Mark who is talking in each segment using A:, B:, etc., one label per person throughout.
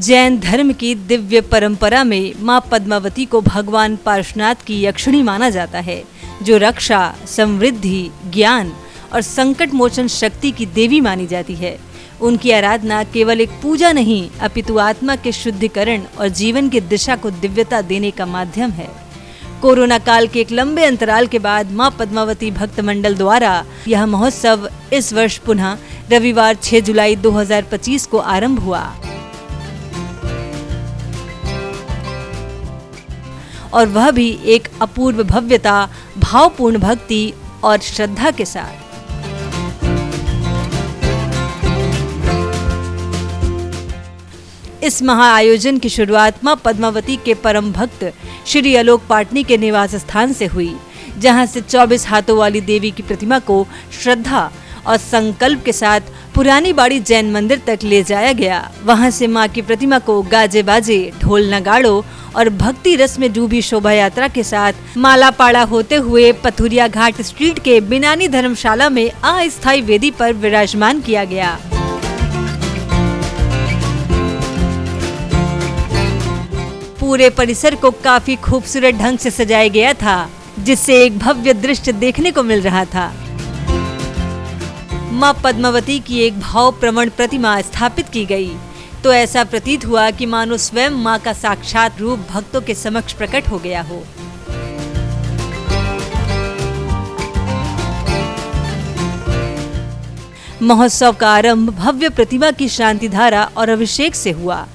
A: जैन धर्म की दिव्य परंपरा में मां पद्मावती को भगवान पार्श्वनाथ की यक्षिणी माना जाता है, जो रक्षा, समृद्धि, ज्ञान और संकट मोचन शक्ति की देवी मानी जाती है। उनकी आराधना केवल एक पूजा नहीं, अपितु आत्मा के शुद्धिकरण और जीवन की दिशा को दिव्यता देने का माध्यम है। कोरोना काल के एक लंबे अंतराल के बाद मां पद्मावती भक्त मंडल द्वारा यह महोत्सव इस वर्ष पुनः रविवार 6 जुलाई 2025 को आरंभ हुआ और वह भी एक अपूर्व भव्यता, भावपूर्ण भक्ति और श्रद्धा के साथ। इस महाआयोजन की शुरुआत मां पद्मावती के परम भक्त श्री आलोक पाटनी के निवास स्थान से हुई, जहां से 24 हाथों वाली देवी की प्रतिमा को श्रद्धा और संकल्प के साथ पुरानी बाड़ी जैन मंदिर तक ले जाया गया। वहां से मां की प्रतिमा को गाजे बाजे, ढोल नगाड़ों और भक्ति रस में डूबी शोभा यात्रा के साथ मालापाड़ा होते हुए पथुरिया घाट स्ट्रीट के बिनानी धर्मशाला में अस्थायी वेदी पर विराजमान किया गया। पूरे परिसर को काफी खूबसूरत ढंग से सजाया गया था, जिससे एक भव्य दृश्य देखने को मिल रहा था। मां पद्मावती की एक भाव प्रवण प्रतिमा स्थापित की गई, तो ऐसा प्रतीत हुआ कि मानो स्वयं मां का साक्षात रूप भक्तों के समक्ष प्रकट हो गया हो। महोत्सव का आरंभ भव्य प्रतिमा की शांति धारा और अभिषेक से हुआ।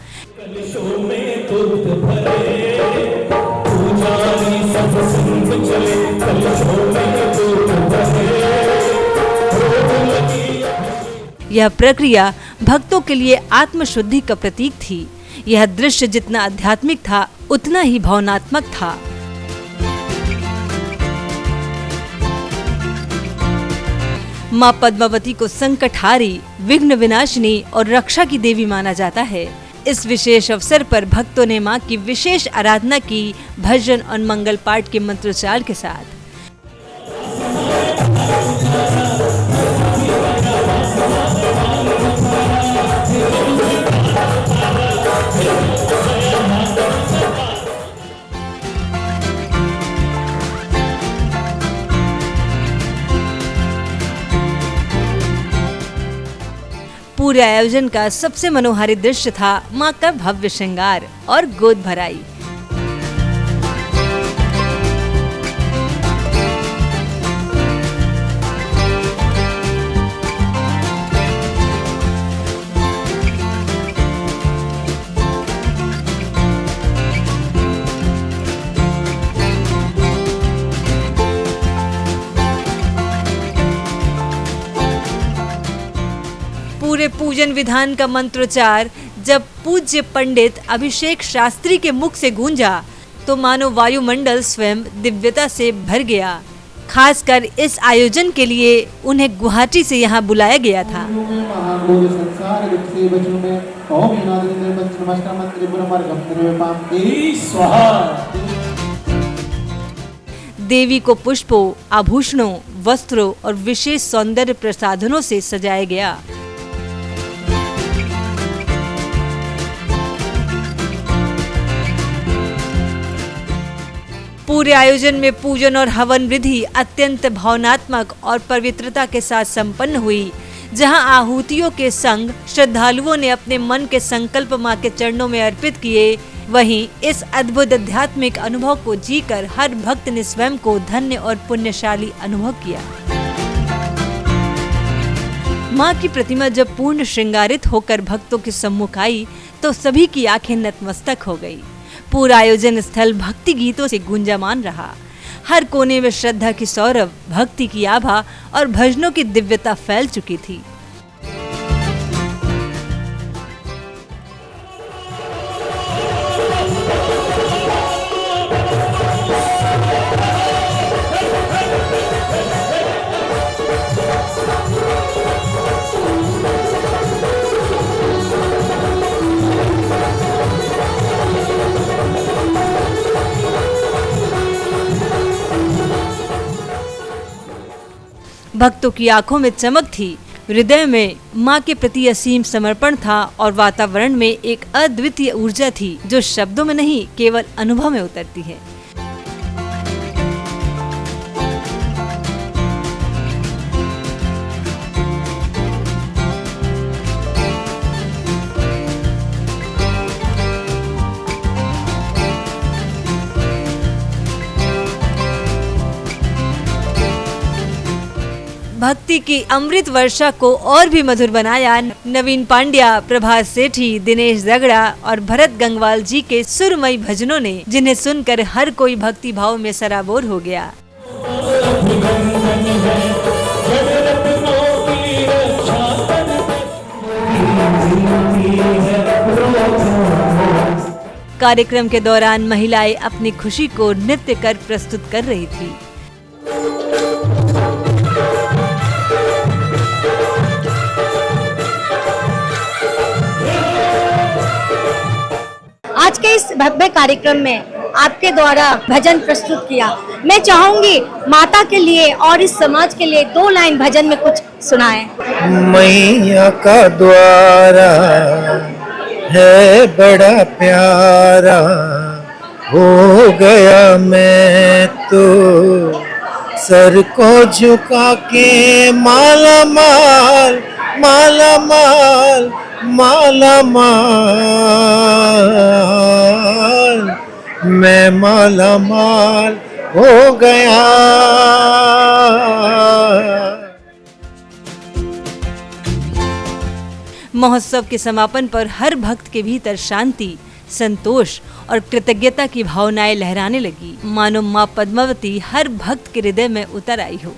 A: यह प्रक्रिया भक्तों के लिए आत्मशुद्धि का प्रतीक थी। यह दृश्य जितना आध्यात्मिक था, उतना ही भावनात्मक था। मां पद्मावती को संकटहारी, विघ्न विनाशिनी और रक्षा की देवी माना जाता है। इस विशेष अवसर पर भक्तों ने मां की विशेष आराधना की भजन और मंगल पाठ के मंत्रोच्चार के साथ। पूरे आयोजन का सबसे मनोहारी दृश्य था मां का भव्य श्रृंगार और गोद भराई। पूरे पूजन विधान का मंत्रोच्चार जब पूज्य पंडित अभिषेक शास्त्री के मुख से गूंजा, तो मानो वायुमंडल स्वयं दिव्यता से भर गया। खासकर इस आयोजन के लिए उन्हें गुवाहाटी से यहाँ बुलाया गया था। देवी को पुष्पों, आभूषणों, वस्त्रों और विशेष सौंदर्य प्रसाधनों से सजाया गया। पूरे आयोजन में पूजन और हवन विधि अत्यंत भावनात्मक और पवित्रता के साथ संपन्न हुई, जहां आहुतियों के संग श्रद्धालुओं ने अपने मन के संकल्प मां के चरणों में अर्पित किए। वहीं इस अद्भुत आध्यात्मिक अनुभव को जीकर हर भक्त ने स्वयं को धन्य और पुण्यशाली अनुभव किया। मां की प्रतिमा जब पूर्ण श्रृंगारित होकर भक्तों के सम्मुख आई, तो सभी की आंखें नतमस्तक हो गई। पूरा आयोजन स्थल भक्ति गीतों से गूंजामान रहा। हर कोने में श्रद्धा की सौरभ, भक्ति की आभा और भजनों की दिव्यता फैल चुकी थी। भक्तों की आंखों में चमक थी, हृदय में माँ के प्रति असीम समर्पण था और वातावरण में एक अद्वितीय ऊर्जा थी जो शब्दों में नहीं केवल अनुभव में उतरती है। भक्ति की अमृत वर्षा को और भी मधुर बनाया नवीन पांड्या, प्रभास सेठी, दिनेश दगड़ा और भरत गंगवाल जी के सुरमई भजनों ने, जिन्हें सुनकर हर कोई भक्ति भाव में सराबोर हो गया। कार्यक्रम के दौरान महिलाएं अपनी खुशी को नृत्य कर प्रस्तुत कर रही थी।
B: आज के इस भव्य कार्यक्रम में आपके द्वारा भजन प्रस्तुत किया। मैं चाहूंगी माता के लिए और इस समाज के लिए 2 लाइन भजन में कुछ सुनाएं।
C: मैया का द्वारा है बड़ा प्यारा, हो गया मैं तो सर को झुका के माला माल माला माल माला माल, मैं माला माल हो गया।
A: महोत्सव के समापन पर हर भक्त के भीतर शांति, संतोष और कृतज्ञता की भावनाएं लहराने लगी, मानो मां पद्मावती हर भक्त के हृदय में उतर आई हो।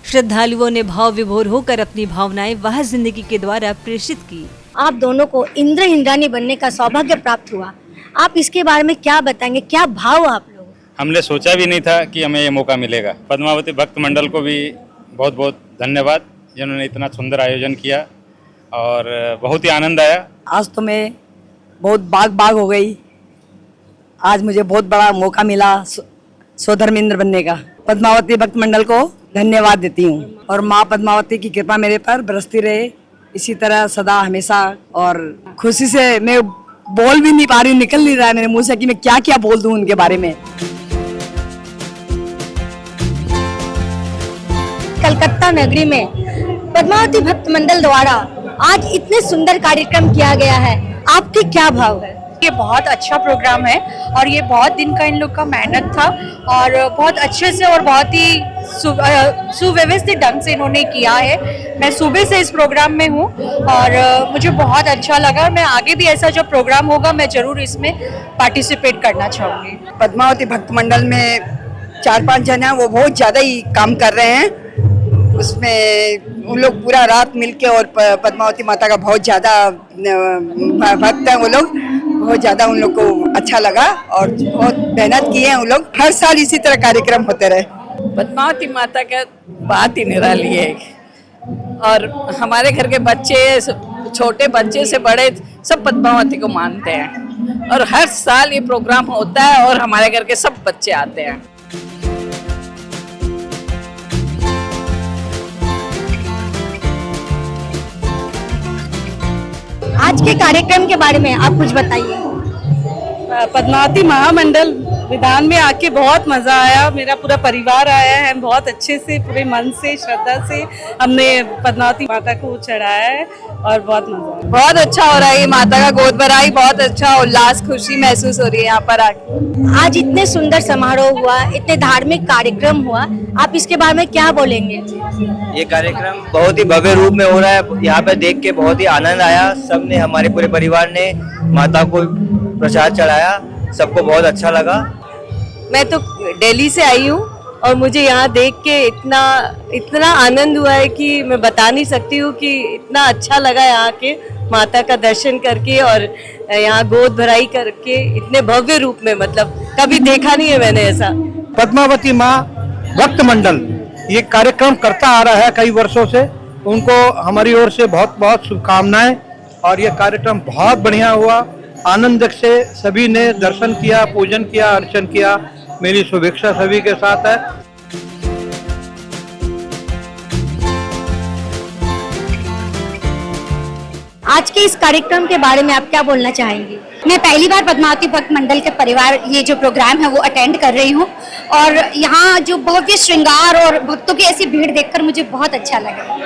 A: श्रद्धालुओं ने भाव विभोर होकर अपनी भावनाएं वह जिंदगी के द्वारा प्रेषित की।
B: आप दोनों को इंद्र इंद्राणी बनने का सौभाग्य प्राप्त हुआ। आप इसके बारे में क्या बताएंगे, क्या भाव आप लोग?
D: हमने सोचा भी नहीं था कि हमें ये मौका मिलेगा। पद्मावती भक्त मंडल को भी बहुत बहुत धन्यवाद, जिन्होंने इतना सुंदर आयोजन किया और बहुत ही आनंद आया।
E: आज तो मैं बहुत बाग हो गई। आज मुझे बहुत बड़ा मौका मिला स्वधर्मेंद्र बनने का। पद्मावती भक्त मंडल को धन्यवाद देती हूँ और माँ पद्मावती की कृपा मेरे पर बरसती रहे इसी तरह सदा हमेशा। और खुशी से मैं बोल भी नहीं पा रही हूँ, निकल नहीं रहा है मेरे मुंह से कि मैं क्या क्या बोल दूँ उनके बारे में।
B: कलकत्ता नगरी में पद्मावती भक्त मंडल द्वारा आज इतने सुंदर कार्यक्रम किया गया है, आपके क्या भाव है?
F: ये बहुत अच्छा प्रोग्राम है और ये बहुत दिन का इन लोग का मेहनत था और बहुत अच्छे से और बहुत ही सुव्यवस्थित ढंग से इन्होंने किया है। मैं सुबह से इस प्रोग्राम में हूँ और मुझे बहुत अच्छा लगा। मैं आगे भी ऐसा जो प्रोग्राम होगा मैं जरूर इसमें पार्टिसिपेट करना चाहूँगी।
E: पद्मावती भक्त मंडल में 4-5 जन हैं, वो बहुत ज़्यादा ही काम कर रहे हैं। उसमें उन लोग पूरा रात मिलके और पद्मावती माता का बहुत ज़्यादा भक्त हैं वो लोग। बहुत ज़्यादा उन लोग को अच्छा लगा और बहुत मेहनत की है उन लोग। हर साल इसी तरह कार्यक्रम होते रहे।
G: पद्मावती माता का बात ही निराली है और हमारे घर के बच्चे, छोटे बच्चे से बड़े सब पद्मावती को मानते हैं और हर साल ये प्रोग्राम होता है और हमारे घर के सब बच्चे आते हैं।
B: आज के कार्यक्रम के बारे में आप कुछ बताइए।
H: पद्मावती महामंडल विधान में आके बहुत मजा आया। मेरा पूरा परिवार आया है, बहुत अच्छे से पूरे मन से श्रद्धा से हमने पद्मावती माता को चढ़ाया है और बहुत मजा आया।
G: बहुत अच्छा हो रहा है, माता का गोद भराई बहुत अच्छा उल्लास खुशी महसूस हो रही है यहाँ पर आके।
B: आज इतने सुंदर समारोह हुआ, इतने धार्मिक कार्यक्रम हुआ, आप इसके बारे में क्या बोलेंगे?
I: ये कार्यक्रम बहुत ही भव्य रूप में हो रहा है। यहाँ पे देख के बहुत ही आनंद आया। सबने, हमारे पूरे परिवार ने माता को प्रसाद चढ़ाया, सबको बहुत अच्छा लगा।
G: मैं तो दिल्ली से आई हूँ और मुझे यहाँ देख के इतना आनंद हुआ है कि मैं बता नहीं सकती हूँ कि इतना अच्छा लगा यहाँ के माता का दर्शन करके और यहाँ गोद भराई करके इतने भव्य रूप में, मतलब कभी देखा नहीं है मैंने ऐसा।
C: पद्मावती माँ भक्त मंडल ये कार्यक्रम करता आ रहा है कई वर्षों से। उनको हमारी ओर से बहुत बहुत शुभकामनाएं और ये कार्यक्रम बहुत बढ़िया हुआ। आनंद से सभी ने दर्शन किया, पूजन किया, अर्चन किया। मेरी शुभेच्छा सभी के साथ है।
B: आज के इस कार्यक्रम के बारे में आप क्या बोलना चाहेंगी? मैं पहली बार पद्मावती भक्त मंडल के परिवार ये जो प्रोग्राम है वो अटेंड कर रही हूँ और यहाँ जो भव्य श्रृंगार और भक्तों की ऐसी भीड़ देखकर मुझे बहुत अच्छा लगा।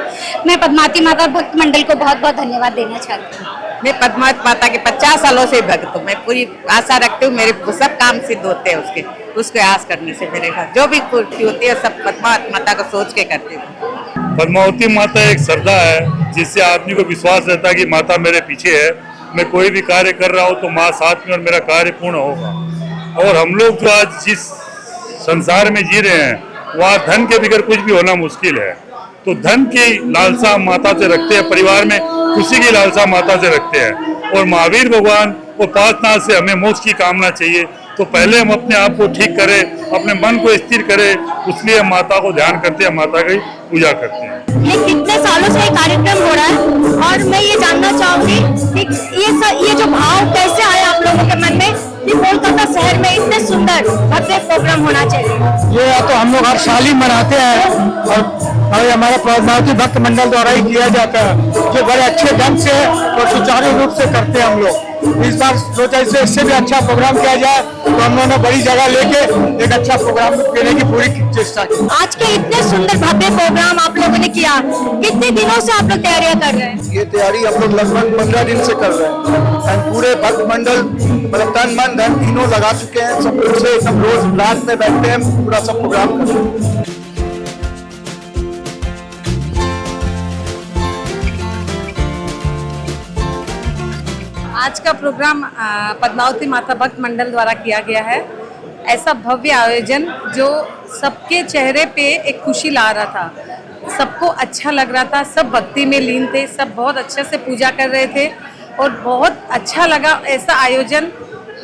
B: मैं पद्मावती माता भक्त मंडल को बहुत बहुत धन्यवाद देना चाहती हूँ।
J: मैं पद्मावती माता के 50 सालों से भक्त हूँ। मैं पूरी आशा रखती हूँ मेरे सब काम सिद्ध होते हैं उसके आस करने से। मेरे घर जो भी पूर्ति होती है सब पद्मावती माता को सोच के करती हूँ।
K: पद्मावती माता एक श्रद्धा है जिससे आदमी को विश्वास रहता है कि माता मेरे पीछे है, मैं कोई भी कार्य कर रहा हूँ तो माँ साथ में और मेरा कार्य पूर्ण होगा। और हम लोग जो आज जिस संसार में जी रहे हैं वहाँ धन के बगैर कुछ भी होना मुश्किल है, तो धन की लालसा माता से रखते हैं, परिवार में खुशी की लालसा माता से रखते हैं। और महावीर भगवान को प्रार्थना से हमें मोक्ष की कामना चाहिए, तो पहले हम अपने आप को ठीक करें, अपने मन को स्थिर करें, इसलिए माता को ध्यान करते हैं, माता की पूजा करते हैं।
B: ये कितने सालों से ये कार्यक्रम हो रहा है और मैं ये जानना चाहूंगी कि ये जो भाव कैसे आया आप लोगों के मन में कि कोलकाता शहर में इतने सुंदर भव्य प्रोग्राम होना चाहिए?
C: ये तो हम लोग हर साल ही मनाते हैं और हमारा पद्मावती भक्त मंडल द्वारा ही किया जाता है, जो बड़े अच्छे ढंग से और सुचारू रूप से करते हैं हम लोग। इस बार सोचा इससे भी अच्छा प्रोग्राम किया जाए, तो हम लोगों ने बड़ी जगह लेके एक अच्छा प्रोग्राम देने की पूरी चेष्टा की।
B: आज के इतने सुंदर भव्य प्रोग्राम आप लोगों ने किया, कितने दिनों से आप लोग तैयारियां कर रहे हैं?
C: ये तैयारी हम लोग लगभग 15 दिन से कर रहे हैं। पूरे भक्त मंडल मतलब तन मन धन तीनों लगा चुके हैं, सब लोग से एकदम रोज रात में बैठते हैं, पूरा सब प्रोग्राम करते हैं।
F: आज का प्रोग्राम पद्मावती माता भक्त मंडल द्वारा किया गया है। ऐसा भव्य आयोजन जो सबके चेहरे पे एक खुशी ला रहा था, सबको अच्छा लग रहा था, सब भक्ति में लीन थे, सब बहुत अच्छे से पूजा कर रहे थे और बहुत अच्छा लगा। ऐसा आयोजन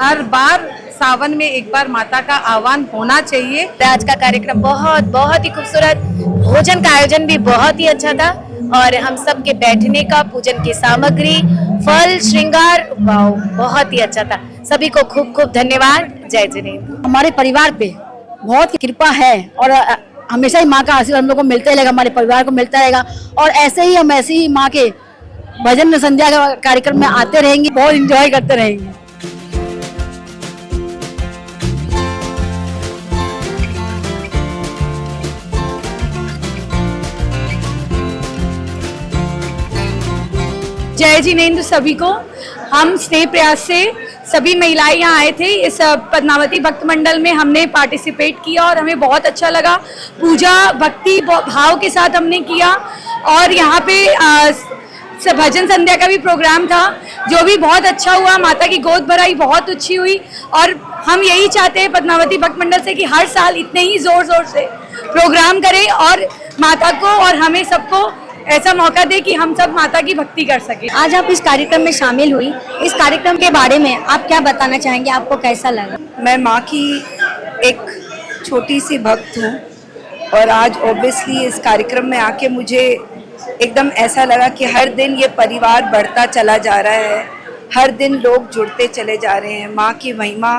F: हर बार सावन में एक बार माता का आह्वान होना चाहिए।
B: आज का कार्यक्रम बहुत ही खूबसूरत, भोजन का आयोजन भी बहुत ही अच्छा था और हम सब के बैठने का, पूजन की सामग्री, फल, श्रृंगार, बहुत ही अच्छा था। सभी को खूब खूब धन्यवाद। जय जिनेंद्र।
E: हमारे परिवार पे बहुत कृपा है और हमेशा ही माँ का आशीर्वाद हम लोग को मिलता रहेगा, हमारे परिवार को मिलता रहेगा और हम ऐसे ही माँ के भजन संध्या का कार्यक्रम में आते रहेंगे, बहुत इंजॉय करते रहेंगे।
F: जय जिनेंद्र सभी को। हम स्नेह प्रयास से सभी महिलाएं यहाँ आए थे। इस पद्मावती भक्त मंडल में हमने पार्टिसिपेट किया और हमें बहुत अच्छा लगा। पूजा भक्ति भाव के साथ हमने किया और यहाँ पे भजन संध्या का भी प्रोग्राम था जो भी बहुत अच्छा हुआ। माता की गोद भराई बहुत अच्छी हुई और हम यही चाहते हैं पद्मावती भक्त मंडल से कि हर साल इतने ही जोर जोर से प्रोग्राम करें और माता को और हमें सबको ऐसा मौका दे कि हम सब माता की भक्ति कर सके।
B: आज आप इस कार्यक्रम में शामिल हुई, इस कार्यक्रम के बारे में आप क्या बताना चाहेंगे? आपको कैसा लगा?
J: मैं माँ की एक छोटी सी भक्त हूँ और आज ऑब्वियसली इस कार्यक्रम में आके मुझे एकदम ऐसा लगा कि हर दिन ये परिवार बढ़ता चला जा रहा है, हर दिन लोग जुड़ते चले जा रहे हैं। माँ की महिमा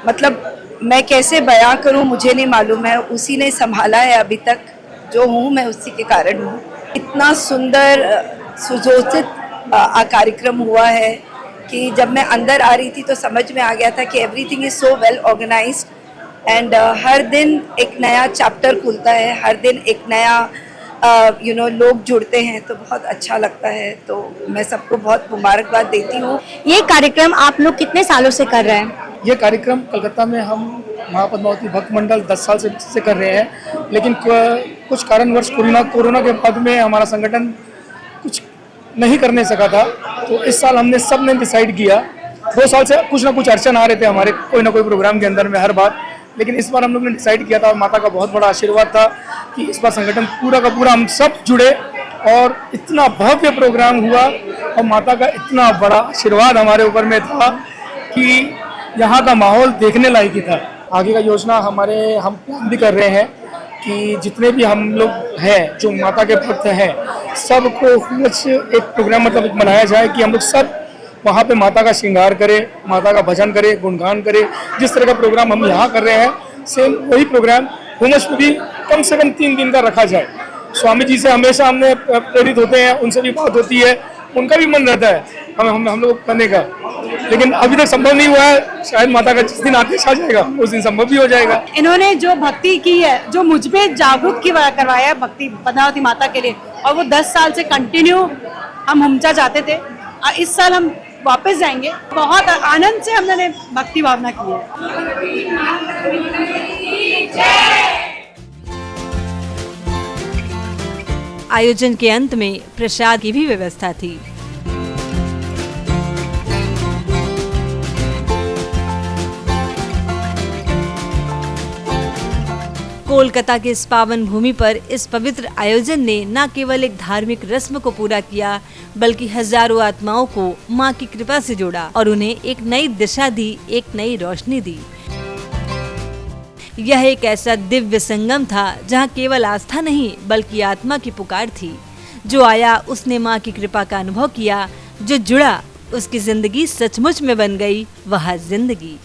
J: मतलब मैं कैसे बयां करूँ मुझे नहीं मालूम है। उसी ने संभाला है अभी तक, जो हूँ मैं उसी के कारण हूँ। इतना सुंदर सुयोजित कार्यक्रम हुआ है कि जब मैं अंदर आ रही थी तो समझ में आ गया था कि everything is so well organised and हर दिन एक नया चैप्टर खुलता है, हर दिन एक नया लोग जुड़ते हैं तो बहुत अच्छा लगता है। तो मैं सबको बहुत मुबारकबाद देती हूँ।
B: ये कार्यक्रम आप लोग कितने सालों से कर रहे हैं?
C: ये कार्यक्रम कलकत्ता में हम महापद्मावती भक्त मंडल 10 साल से कर रहे हैं, लेकिन कुछ कारणवश कोरोना के बाद में हमारा संगठन कुछ नहीं करने सका था। तो इस साल हमने सब ने डिसाइड किया, 2 साल से कुछ ना कुछ अड़चन आ रहे थे हमारे कोई ना कोई प्रोग्राम के अंदर में हर बार, लेकिन इस बार हम लोग ने डिसाइड किया था और माता का बहुत बड़ा आशीर्वाद था कि इस बार संगठन पूरा का पूरा हम सब जुड़े और इतना भव्य प्रोग्राम हुआ और माता का इतना बड़ा आशीर्वाद हमारे ऊपर में था कि यहाँ का माहौल देखने लायक ही था। आगे का योजना हम प्लान भी कर रहे हैं कि जितने भी हम लोग हैं जो माता के भक्त हैं सबको कुछ एक प्रोग्राम मतलब बनाया जाए कि हम लोग सब वहाँ पे माता का श्रृंगार करें, माता का भजन करें, गुणगान करें। जिस तरह का प्रोग्राम हम यहाँ कर रहे हैं सेम वही प्रोग्राम हुमस में भी कम से कम 3 दिन का रखा जाए। स्वामी जी से हमेशा हमने प्रेरित होते हैं, उनसे भी बात होती है उनका भी मन रहता है हम लोग करने का, लेकिन अभी तक संभव नहीं हुआ है। शायद माता का जिस दिन आदेश आ जाएगा उस दिन संभव भी हो जाएगा।
H: इन्होंने जो भक्ति की है, जो मुझ पे जागरूक करवाया है भक्ति पद्मावती माता के लिए, और वो 10 साल से कंटिन्यू हम हुमचा जाते थे, और इस साल हम वापस जाएंगे। बहुत आनंद से हमने भक्ति भावना की है।
A: आयोजन के अंत में प्रसाद की भी व्यवस्था थी। कोलकाता के इस पावन भूमि पर इस पवित्र आयोजन ने न केवल एक धार्मिक रस्म को पूरा किया, बल्कि हजारों आत्माओं को मां की कृपा से जोड़ा और उन्हें एक नई दिशा दी, एक नई रोशनी दी। यह एक ऐसा दिव्य संगम था जहां केवल आस्था नहीं बल्कि आत्मा की पुकार थी। जो आया उसने मां की कृपा का अनुभव किया, जो जुड़ा उसकी जिंदगी सचमुच में बन गई वह जिंदगी।